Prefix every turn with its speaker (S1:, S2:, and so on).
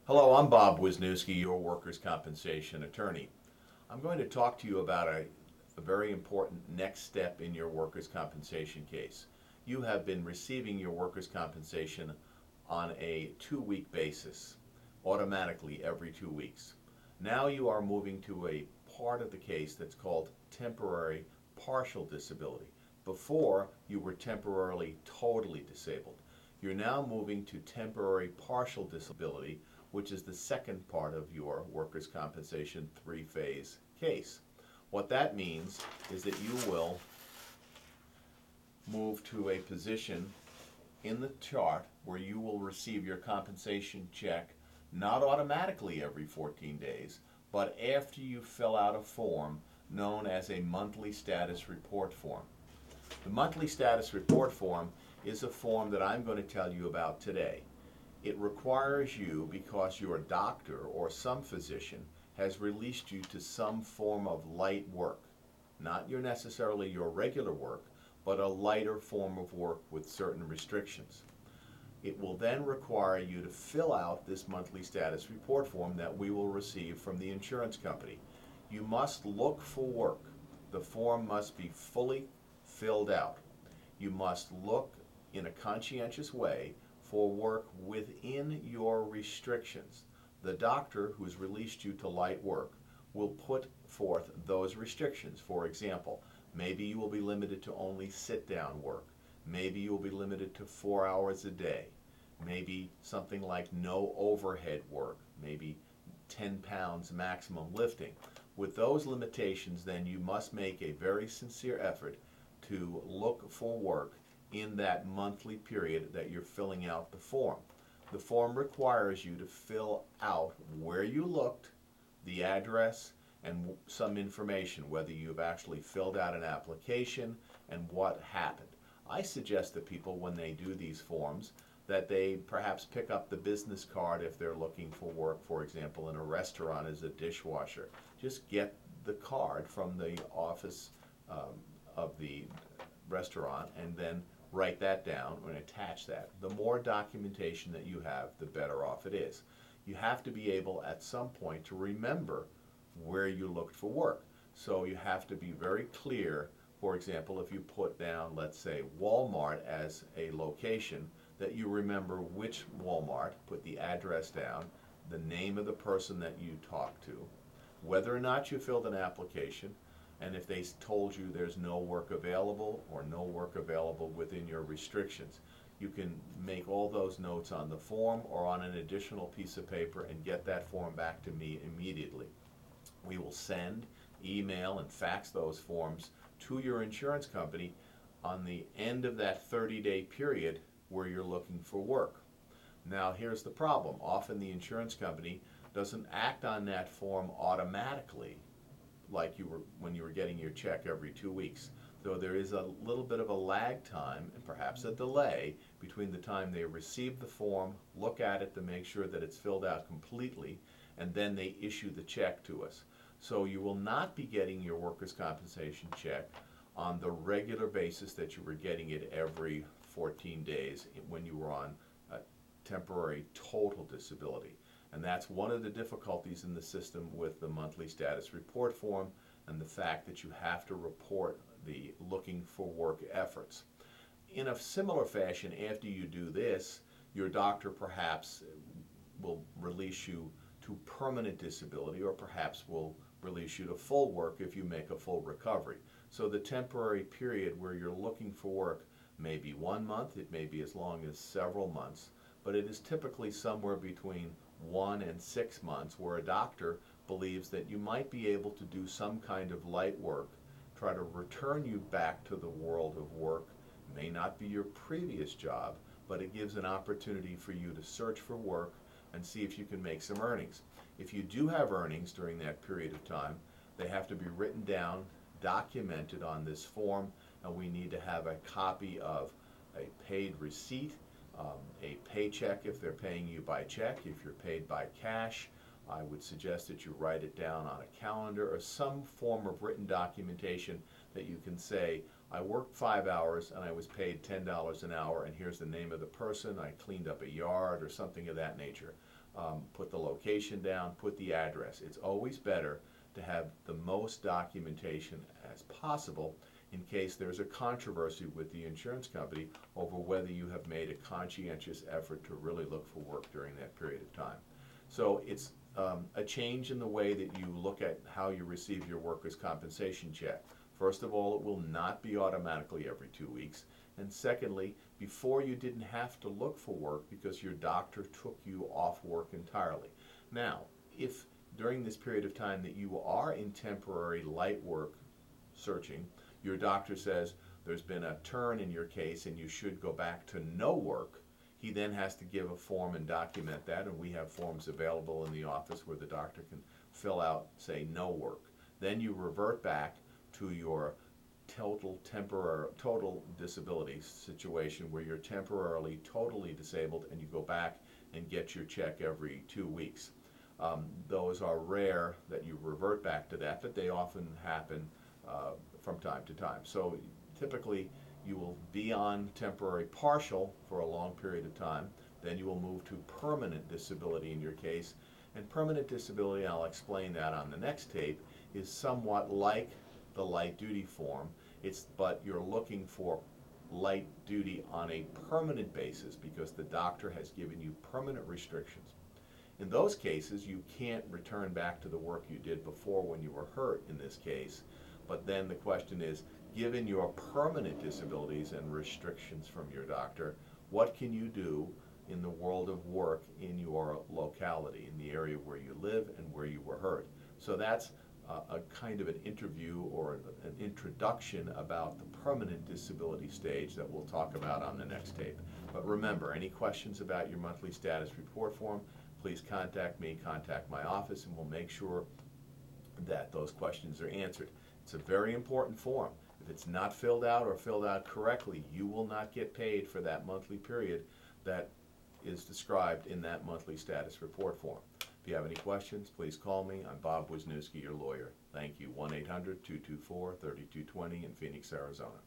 S1: Hello, I'm Bob Wisniewski, your workers' compensation attorney. I'm going to talk to you about a very important next step in your workers' compensation case. You have been receiving your workers' compensation on a 2-week basis, automatically every 2 weeks. Now you are moving to a part of the case that's called temporary partial disability. Before, you were temporarily totally disabled. You're now moving to temporary partial disability, which is the second part of your workers' compensation three-phase case. What that means is that you will move to a position in the chart where you will receive your compensation check not automatically every 14 days, but after you fill out a form known as a monthly status report form. The monthly status report form is a form that I'm going to tell you about today. It requires you, because your doctor or some physician has released you to some form of light work, not necessarily your regular work, but a lighter form of work with certain restrictions. It will then require you to fill out this monthly status report form that we will receive from the insurance company. You must look for work. The form must be fully filled out. You must look in a conscientious way for work within your restrictions. The doctor who's released you to light work will put forth those restrictions. For example, maybe you will be limited to only sit-down work. Maybe you will be limited to 4 hours a day. Maybe something like no overhead work, maybe 10 pounds maximum lifting. With those limitations, then you must make a very sincere effort to look for work in that monthly period that you're filling out the form. The form requires you to fill out where you looked, the address, and some information, whether you've actually filled out an application and what happened. I suggest that people, when they do these forms, that they perhaps pick up the business card if they're looking for work, for example, in a restaurant as a dishwasher. Just get the card from the office of the restaurant and then write that down and attach that. The more documentation that you have, the better off it is. You have to be able at some point to remember where you looked for work. So you have to be very clear. For example, if you put down, let's say, Walmart as a location, that you remember which Walmart, put the address down, the name of the person that you talked to, whether or not you filled an application, and if they told you there's no work available or no work available within your restrictions. You can make all those notes on the form or on an additional piece of paper and get that form back to me immediately. We will send, email, and fax those forms to your insurance company on the end of that 30-day period where you're looking for work. Now, here's the problem. Often the insurance company doesn't act on that form automatically like you were when you were getting your check every 2 weeks. So there is a little bit of a lag time and perhaps a delay between the time they receive the form, look at it to make sure that it's filled out completely, and then they issue the check to us. So you will not be getting your workers' compensation check on the regular basis that you were getting it every 14 days when you were on a temporary total disability. And that's one of the difficulties in the system with the monthly status report form and the fact that you have to report the looking for work efforts. In a similar fashion, after you do this, your doctor perhaps will release you to permanent disability or perhaps will release you to full work if you make a full recovery. So the temporary period where you're looking for work may be 1 month, it may be as long as several months, but it is typically somewhere between 1 and 6 months where a doctor believes that you might be able to do some kind of light work, try to return you back to the world of work. It may not be your previous job, but it gives an opportunity for you to search for work and see if you can make some earnings. If you do have earnings during that period of time, they have to be written down, documented on this form, and we need to have a copy of a paid receipt, a paycheck if they're paying you by check. If you're paid by cash, I would suggest that you write it down on a calendar or some form of written documentation that you can say, I worked 5 hours and I was paid $10 an hour, and here's the name of the person, I cleaned up a yard or something of that nature. put the location down, put the address. It's always better to have the most documentation as possible in case there's a controversy with the insurance company over whether you have made a conscientious effort to really look for work during that period of time. So it's a change in the way that you look at how you receive your workers' compensation check. First of all, it will not be automatically every 2 weeks. And secondly, before you didn't have to look for work because your doctor took you off work entirely. Now, if during this period of time that you are in temporary light work searching, your doctor says there's been a turn in your case and you should go back to no work, he then has to give a form and document that, and we have forms available in the office where the doctor can fill out, say, no work. Then you revert back to your total disability situation where you're temporarily totally disabled, and you go back and get your check every 2 weeks. Those are rare that you revert back to that, but they often happen from time to time. So typically you will be on temporary partial for a long period of time. Then you will move to permanent disability in your case. And permanent disability, I'll explain that on the next tape, is somewhat like the light duty form. But you're looking for light duty on a permanent basis because the doctor has given you permanent restrictions. In those cases, you can't return back to the work you did before when you were hurt in this case. But then the question is, given your permanent disabilities and restrictions from your doctor, what can you do in the world of work in your locality, in the area where you live and where you were hurt? So that's a kind of an interview or an introduction about the permanent disability stage that we'll talk about on the next tape. But remember, any questions about your monthly status report form, please contact me, contact my office, and we'll make sure that those questions are answered. It's a very important form. If it's not filled out or filled out correctly, you will not get paid for that monthly period that is described in that monthly status report form. If you have any questions, please call me. I'm Bob Wisniewski, your lawyer. Thank you. 1-800-224-3220 in Phoenix, Arizona.